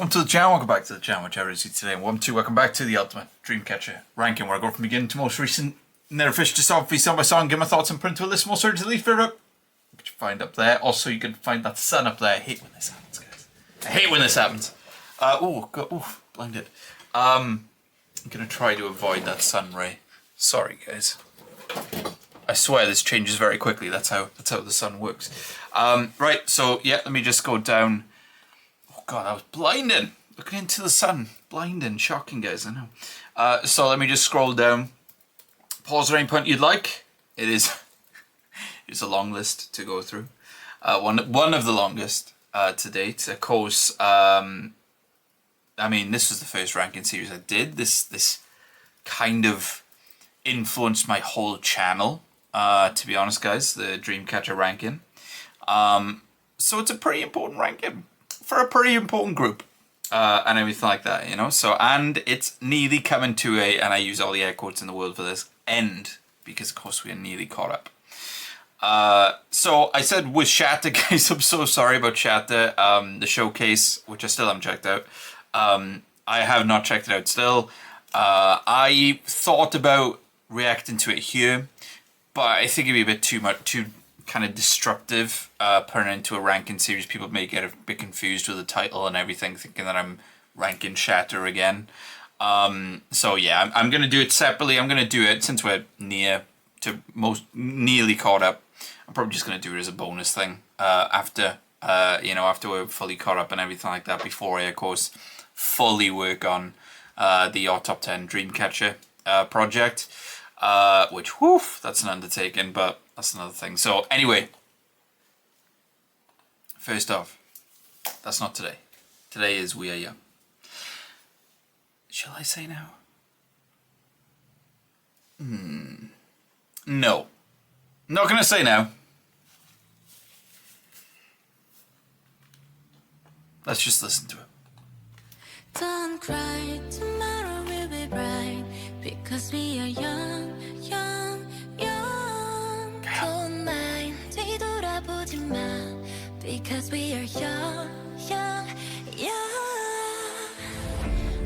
welcome to the channel, welcome back to the channel, whichever it is today. 1, 2, welcome back to the Ultimate Dreamcatcher ranking, where I go from beginning to most recent, never fish, just obviously song by song, give my thoughts and print to a list, more certain to leave favorite, which you find up there. Also, you can find that sun up there. I hate when this happens, guys. I hate when this happens. Blinded. I'm gonna try to avoid that sun ray. Sorry, guys. I swear this changes very quickly. That's how the sun works. Right, so yeah, let me just go down. Oh god, I was blinding. Looking into the sun. Blinding. Shocking, guys, I know. So let me just scroll down. Pause at any point you'd like. It is it's a long list to go through. One of the longest to date. Of course, I mean, this was the first ranking series I did. This kind of influenced my whole channel, to be honest, guys, the Dreamcatcher ranking. So it's a pretty important ranking for a pretty important group, and everything like that, you know. So, and it's nearly coming to a, and I use all the air quotes in the world for this, end, because of course we are nearly caught up. So I said with Shatter, guys, I'm so sorry about Shatter, the showcase, which I still haven't checked out. I have not checked it out still. I thought about reacting to it here, but I think it'd be a bit too kind of disruptive, putting it into a ranking series. People may get a bit confused with the title and everything, thinking that I'm ranking Shatter again. So yeah, I'm gonna do it separately. I'm gonna do it since we're nearly caught up. I'm probably just gonna do it as a bonus thing after after we're fully caught up and everything like that. Before I, of course, fully work on the Top 10 Dreamcatcher project, which, woof, that's an undertaking, but that's another thing. So anyway, first off, that's not today. Today is We Are Young. Shall I say now? No. Not gonna say now. Let's just listen to it. Don't cry, tomorrow will be bright, because we are young, young, young. Don't mind, 뒤돌아보지 마, because we are young, young, young.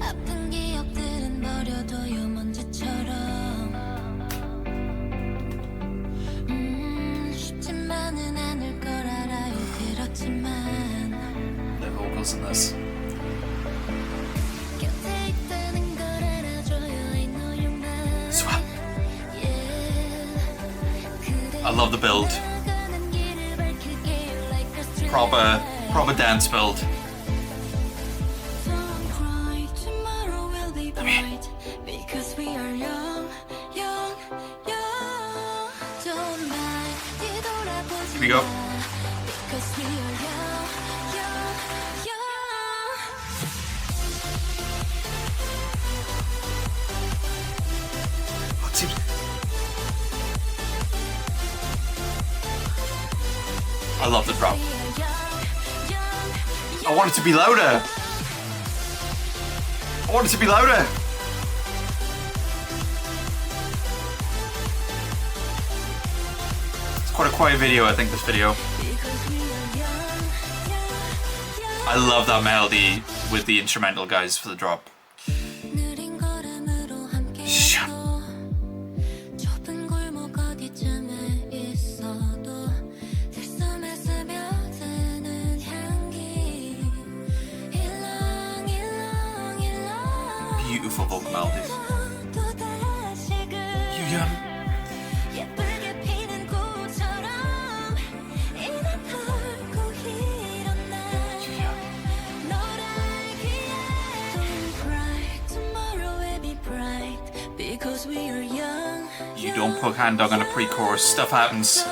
아픈 기억들은 버려둬요 먼지처럼. 쉽지만은 않을 걸 알아요. 그렇지만 The vocals in this. I love the build. Proper dance build. Here we go. I love the drop. I want it to be louder. I want it to be louder. It's quite a quiet video, I think, this video. I love that melody with the instrumental, guys, for the drop. Beautiful vocal melodies. You don't put hand dog on a pre-chorus, stuff happens.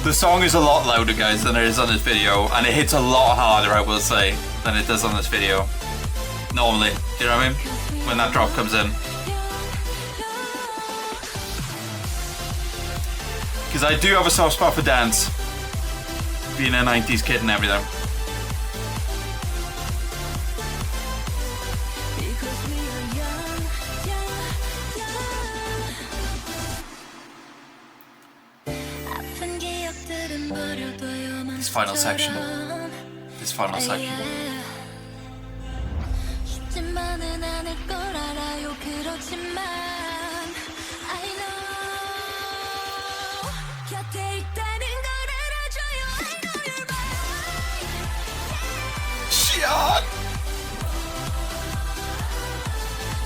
The song is a lot louder, guys, than it is on this video, and it hits a lot harder, I will say, than it does on this video. Normally, do you know what I mean? When that drop comes in. Because I do have a soft spot for dance, being a 90s kid and everything. This final section. This final section. 쉽지만은 않을 걸 알아요. 그렇지만 I know 곁에 있다는 걸 알아줘요. I know you're mine. Shit!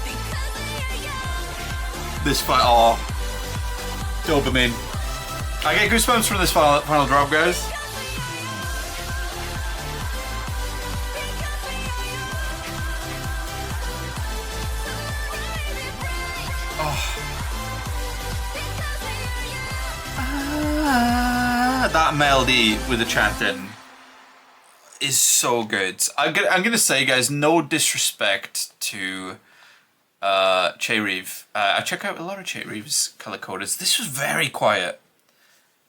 Because we are young. This fight, oh, dopamine. I get goosebumps from this final drop, guys. That melody with the chanting is so good. I'm gonna say, guys, no disrespect to Che Reeve. I check out a lot of Che Reeve's color coders. This was very quiet.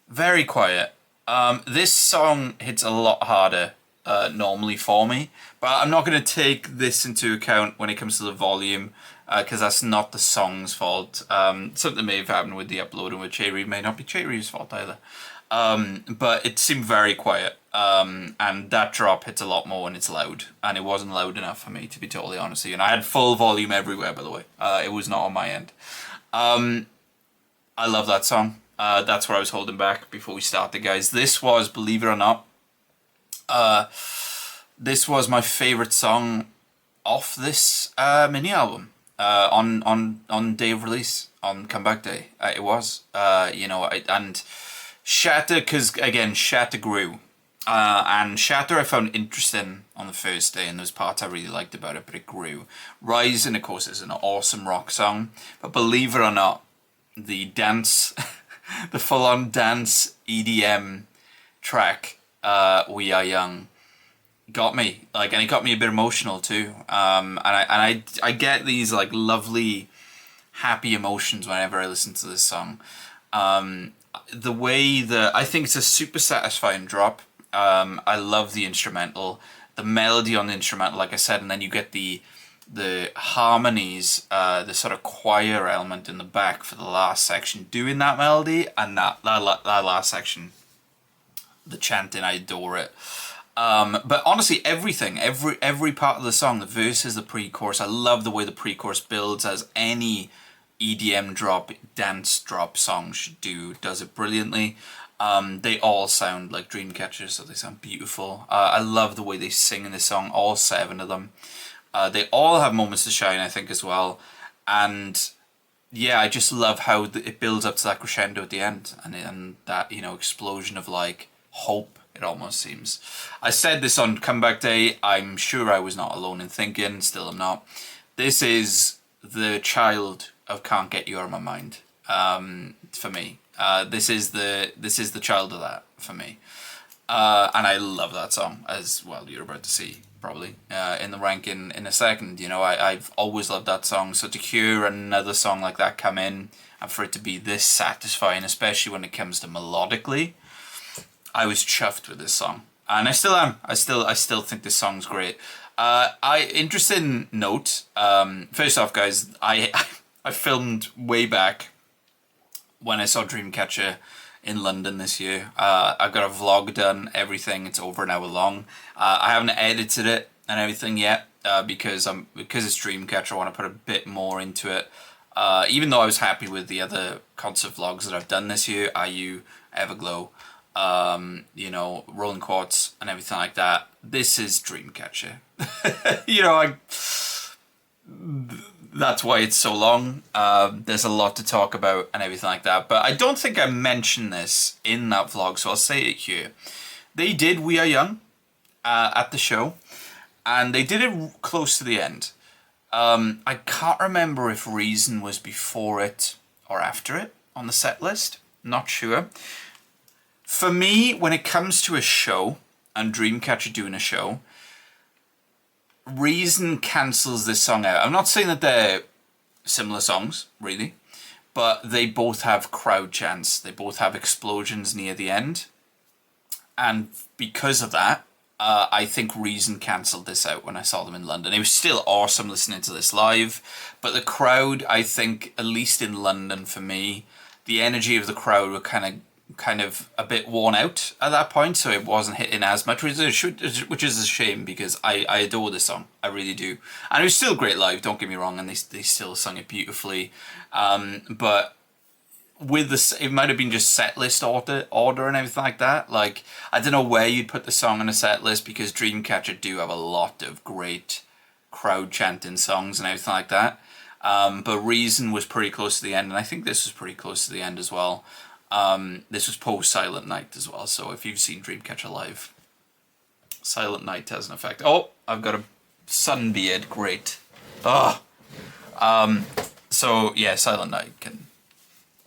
Very quiet. This song hits a lot harder normally for me, but I'm not going to take this into account when it comes to the volume, because that's not the song's fault. Something may have happened with the uploading with Che Reeve, may not be Che Reeve's fault either. But it seemed very quiet, and that drop hits a lot more when it's loud, and it wasn't loud enough for me, to be totally honest with you. And I had full volume everywhere, by the way. It was not on my end. I love that song. That's where I was holding back before we started, guys. This was, believe it or not, this was my favourite song off this mini album on day of release, on comeback day. It was, you know, and Shatter, because again, Shatter grew. And Shatter I found interesting on the first day, and there's parts I really liked about it, but it grew. Rising, of course, is an awesome rock song, but believe it or not, the dance, the full-on dance EDM track, We Are Young, got me, like, and it got me a bit emotional too. And I get these like lovely, happy emotions whenever I listen to this song. The way that I think it's a super satisfying drop. I love the instrumental, the melody on the instrumental, like I said, and then you get the harmonies, the sort of choir element in the back for the last section doing that melody, and that last section, the chanting, I adore it. But honestly, everything, every part of the song, the verses, the pre-chorus, I love the way the pre-chorus builds, as any EDM drop, dance drop song should do. Does it brilliantly. They all sound like Dreamcatcher, so they sound beautiful. I love the way they sing in this song, all 7 of them. They all have moments to shine, I think, as well. And yeah, I just love how it builds up to that crescendo at the end, and that, you know, explosion of like hope, it almost seems. I said this on comeback day. I'm sure I was not alone in thinking, still am not. This is the child of Can't Get You Out of My Mind, for me. This is the child of that for me. And I love that song, as well you're about to see probably in the ranking in a second. You know, I've always loved that song, so to hear another song like that come in and for it to be this satisfying, especially when it comes to melodically, I was chuffed with this song, and I still am. I still think this song's great. Interesting note. First off, guys, I filmed way back when I saw Dreamcatcher in London this year. I've got a vlog done, everything. It's over an hour long. I haven't edited it and everything yet because it's Dreamcatcher. I want to put a bit more into it. Even though I was happy with the other concert vlogs that I've done this year, IU, Everglow, you know, Rolling Quartz and everything like that. This is Dreamcatcher. You know, that's why it's so long. There's a lot to talk about and everything like that. But I don't think I mentioned this in that vlog, so I'll say it here. They did We Are Young at the show, and they did it close to the end. I can't remember if Reason was before it or after it on the set list. Not sure. For me, when it comes to a show, and Dreamcatcher doing a show, Reason cancels this song out. I'm not saying that they're similar songs, really, but they both have crowd chants. They both have explosions near the end. And because of that, I think Reason cancelled this out when I saw them in London. It was still awesome listening to this live, but the crowd, I think, at least in London for me, the energy of the crowd were kind of kind of a bit worn out at that point, so it wasn't hitting as much, which is a shame because I adore this song. I really do. And it was still great live, don't get me wrong, and they still sung it beautifully. But with this, it might have been just set list order and everything like that. Like, I don't know where you'd put the song on a set list because Dreamcatcher do have a lot of great crowd chanting songs and everything like that. But Reason was pretty close to the end, and I think this was pretty close to the end as well. This was post Silent Night as well, so if you've seen Dreamcatcher live, Silent Night has an effect. Oh, I've got a sun beard, great. Oh. So yeah, Silent Night can,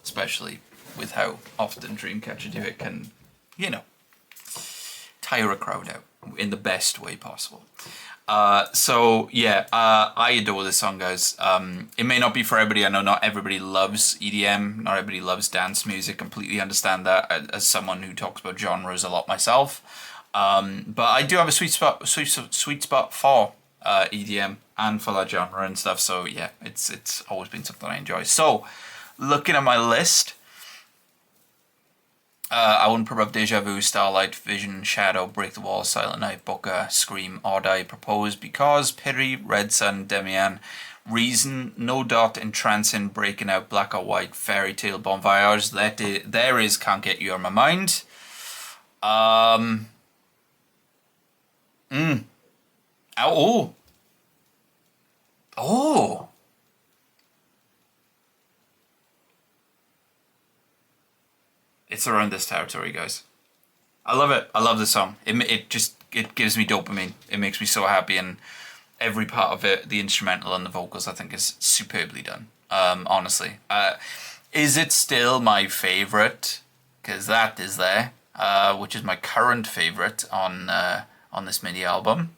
especially with how often Dreamcatcher do it, can, you know, tire a crowd out in the best way possible. So yeah, I adore this song, guys. It may not be for everybody. I know not everybody loves EDM, not everybody loves dance music. Completely understand that as someone who talks about genres a lot myself. But I do have a sweet spot for EDM and for that genre and stuff. So yeah, it's always been something I enjoy. So looking at my list, I wouldn't put up Deja Vu, Starlight, Vision, Shadow, Break the Wall, Silent Night, Booker, Scream, Odd Eye, Propose, Because, Pity, Red Sun, Demian, Reason, No Dot, Entrancing, Breaking Out, Black or White, Fairy Tale, Bon Voyage, There Is, Can't Get You Out of My Mind. Oh. It's around this territory, guys. I love it. I love the song. It gives me dopamine. It makes me so happy, and every part of it, the instrumental and the vocals, I think is superbly done. Honestly, is it still my favorite? Because that is there, which is my current favorite on this mini album.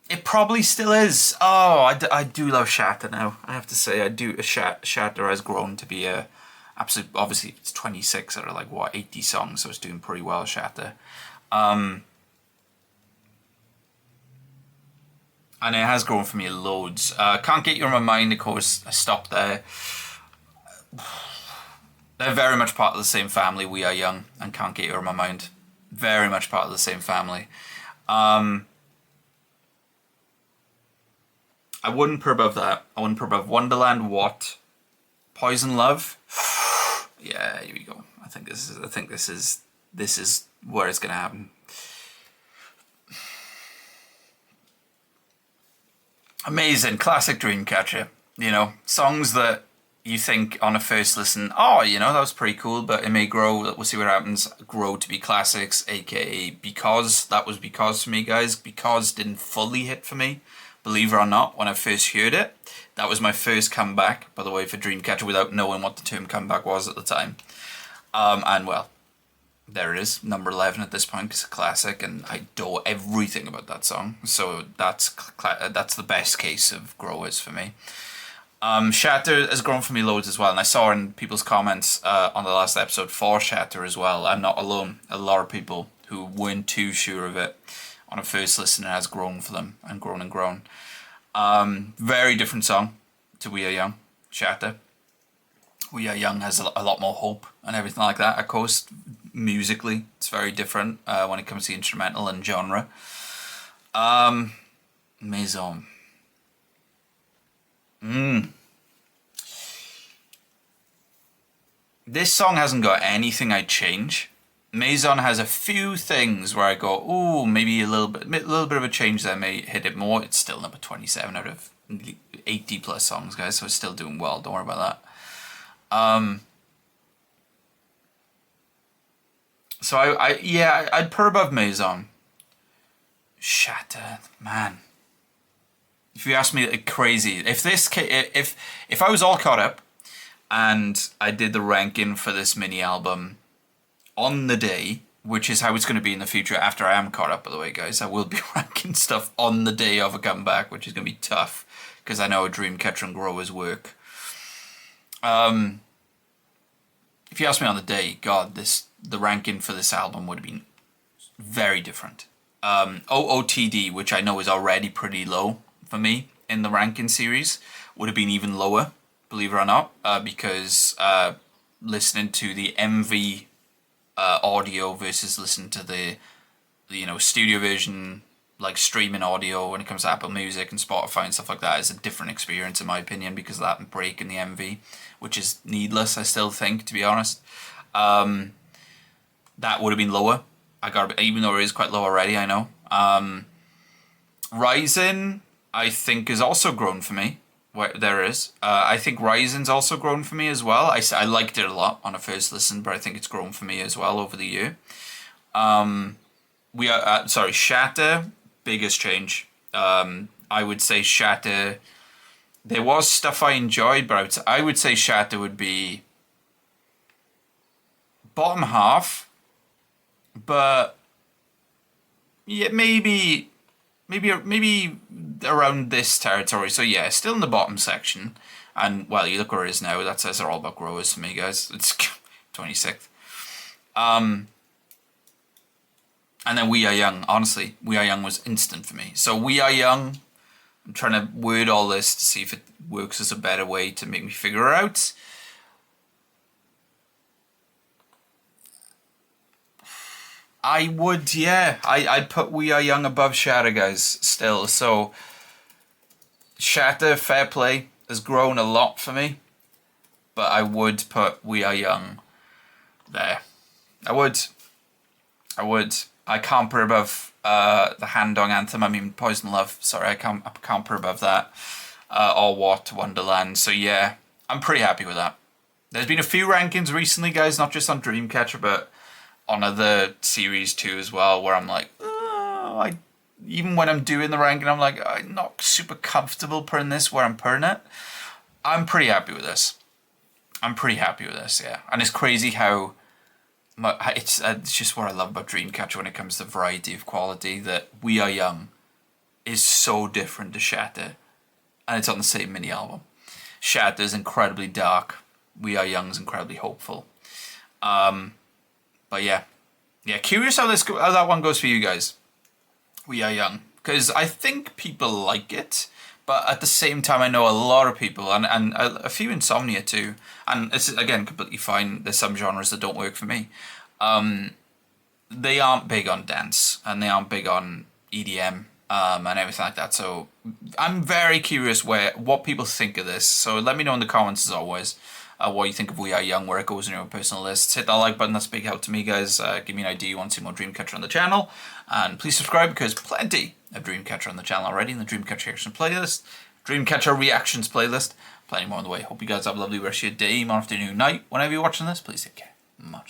It probably still is. Oh, I do love Shatter now. I have to say, I do. Shatter has grown to be a absolute. Obviously, it's 26 out of like what 80 songs, so it's doing pretty well. Shatter, and it has grown for me loads. Can't Get You on My Mind, of course. I stopped there. They're very much part of the same family. We Are Young and Can't Get You on My Mind. Very much part of the same family. I wouldn't put above that. I wouldn't put above Wonderland, What, Poison Love. Yeah, here we go. I think this is where it's gonna happen. Amazing, classic Dreamcatcher. You know, songs that you think on a first listen, oh, you know, that was pretty cool, but it may grow. We'll see what happens. Grow to be classics, aka Because. That was Because for me, guys. Because didn't fully hit for me. Believe it or not, when I first heard it, that was my first comeback, by the way, for Dreamcatcher, without knowing what the term comeback was at the time. And well, there it is, number 11 at this point, because it's a classic, and I adore everything about that song. So that's the best case of growers for me. Shatter has grown for me loads as well, and I saw in people's comments on the last episode for Shatter as well. I'm not alone. A lot of people who weren't too sure of it on a first listen, it has grown for them and grown and grown. Very different song to We Are Young, Shatter. We Are Young has a lot more hope and everything like that. Of course, musically, it's very different when it comes to instrumental and genre. Maison. This song hasn't got anything I'd change. Maison has a few things where I go, oh, maybe a little bit of a change there may hit it more. It's still number 27 out of 80 plus songs, guys, so it's still doing well. Don't worry about that. So I'd put above Maison. Shatter, man. If you ask me, crazy. If I was all caught up and I did the ranking for this mini album on the day, which is how it's going to be in the future after I am caught up, by the way, guys. I will be ranking stuff on the day of a comeback, which is going to be tough, because I know Dreamcatcher and Growers work. If you ask me on the day, God, the ranking for this album would have been very different. OOTD, which I know is already pretty low for me in the ranking series, would have been even lower, believe it or not, because listening to the MV audio versus listening to the studio version, like streaming audio when it comes to Apple Music and Spotify and stuff like that, is a different experience in my opinion because of that break in the MV, which is needless, I still think, to be honest. That would have been lower. Even though it is quite low already, I know. Rising, I think, has also grown for me. There is. I think Rising's also grown for me as well. I liked it a lot on a first listen, but I think it's grown for me as well over the year. Shatter, biggest change. I would say Shatter. There was stuff I enjoyed, but I would say Shatter would be bottom half. But yeah, maybe around this territory. So yeah, still in the bottom section. And well, you look where it is now. That says they're all about growers for me, guys. It's 26th. And then We Are Young. Honestly, We Are Young was instant for me. So We Are Young, I'm trying to word all this to see if it works as a better way to make me figure out. I would, yeah. I'd put We Are Young above Shatter, guys, still. So, Shatter, fair play, has grown a lot for me. But I would put We Are Young there. I would. I can't put above the Handong Anthem. I mean, Poison Love. Sorry, I can't put above that. Or What, Wonderland. So, yeah, I'm pretty happy with that. There's been a few rankings recently, guys, not just on Dreamcatcher, but on other series too as well, where I'm like, even when I'm doing the ranking, I'm like, I'm not super comfortable putting this where I'm putting it. I'm pretty happy with this. Yeah. And it's crazy how it's just what I love about Dreamcatcher when it comes to variety of quality, that We Are Young is so different to Shatter, and it's on the same mini album. Shatter is incredibly dark. We Are Young is incredibly hopeful. But yeah, curious how that one goes for you guys. We Are Young, because I think people like it, but at the same time, I know a lot of people and a few Insomnia too, and it's again completely fine. There's some genres that don't work for me. They aren't big on dance and they aren't big on EDM and everything like that. So I'm very curious what people think of this. So let me know in the comments as always. What you think of We Are Young, where it goes in your own personal lists. Hit that like button, that's a big help to me, guys. Give me an idea you want to see more Dreamcatcher on the channel. And please subscribe, because plenty of Dreamcatcher on the channel already in the Dreamcatcher Reactions playlist. Dreamcatcher Reactions playlist. Plenty more on the way. Hope you guys have a lovely rest of your day, morning, afternoon, night. Whenever you're watching this, please take care. Much